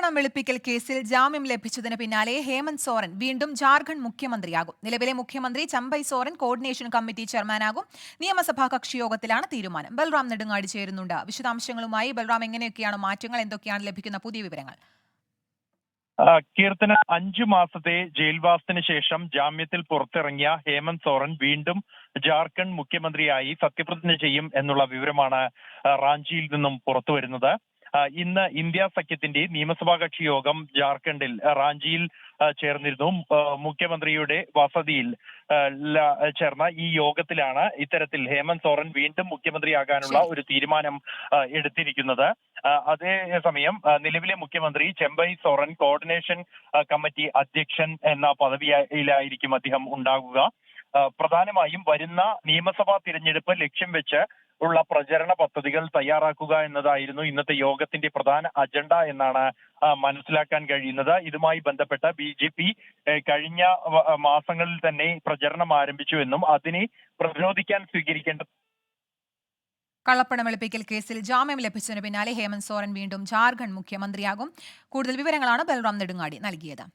കള്ളപ്പണം വെളുപ്പിക്കൽ കേസിൽ ജാമ്യം ലഭിച്ചതിന് പിന്നാലെ ഹേമന്ത് സോറൻ വീണ്ടും ജാർഖണ്ഡ് മുഖ്യമന്ത്രിയാകും. നിലവിലെ മുഖ്യമന്ത്രി ചമ്പൈ സോറൻ കോർഡിനേഷൻ കമ്മിറ്റി ചെയർമാനാകും. നിയമസഭാ കക്ഷിയോഗത്തിലാണ് തീരുമാനം. ബൽറാം നെടുങ്ങാടി ചേരുന്നുണ്ട്. വിശദാംശങ്ങളുമായി ബൽറാം, എങ്ങനെയൊക്കെയാണ് മാറ്റങ്ങൾ, എന്തൊക്കെയാണ് ലഭിക്കുന്ന പുതിയ വിവരങ്ങൾ? കീർത്തന 5 മാസത്തെ ജയിൽവാസത്തിന് ശേഷം ജാമ്യത്തിൽ പുറത്തിറങ്ങിയ ഹേമന്ത് സോറൻ വീണ്ടും ജാർഖണ്ഡ് മുഖ്യമന്ത്രിയായി സത്യപ്രതിജ്ഞ ചെയ്യും എന്നുള്ള വിവരമാണ് റാഞ്ചിയിൽ നിന്നും പുറത്തുവരുന്നത്. ഇന്ന് ഇന്ത്യ സഖ്യത്തിന്റെ നിയമസഭാ കക്ഷി യോഗം ജാർഖണ്ഡിൽ റാഞ്ചിയിൽ ചേർന്നിരുന്നു. മുഖ്യമന്ത്രിയുടെ വസതിയിൽ ചേർന്ന ഈ യോഗത്തിലാണ് ഇത്തരത്തിൽ ഹേമന്ത് സോറൻ വീണ്ടും മുഖ്യമന്ത്രിയാകാനുള്ള ഒരു തീരുമാനം എടുത്തിരിക്കുന്നത്. അതേസമയം നിലവിലെ മുഖ്യമന്ത്രി ചെമ്പൈ സോറൻ കോർഡിനേഷൻ കമ്മിറ്റി അധ്യക്ഷൻ എന്ന പദവിയിലായിരിക്കും അദ്ദേഹം ഉണ്ടാകുക. പ്രധാനമായും വരുന്ന നിയമസഭാ തിരഞ്ഞെടുപ്പ് ലക്ഷ്യം വെച്ച് ഉള്ള പ്രചരണ പദ്ധതികൾ തയ്യാറാക്കുക എന്നതായിരുന്നു ഇന്നത്തെ യോഗത്തിന്റെ പ്രധാന അജണ്ട എന്നാണ് മനസ്സിലാക്കാൻ കഴിയുന്നത്. ഇതുമായി ബന്ധപ്പെട്ട BJP കഴിഞ്ഞ മാസങ്ങളിൽ തന്നെ പ്രചരണം ആരംഭിച്ചുവെന്നും അതിനെ പ്രതിരോധിക്കാൻ സ്വീകരിക്കേണ്ട കള്ളപ്പണം വെളുപ്പിക്കൽ കേസിൽ ജാമ്യം ലഭിച്ചതിന് പിന്നാലെ ഹേമന്ത് സോറൻ വീണ്ടും ജാർഖണ്ഡ് മുഖ്യമന്ത്രിയാകും. കൂടുതൽ വിവരങ്ങളാണ് ബൽറാം നെടുങ്ങാടി നൽകിയത്.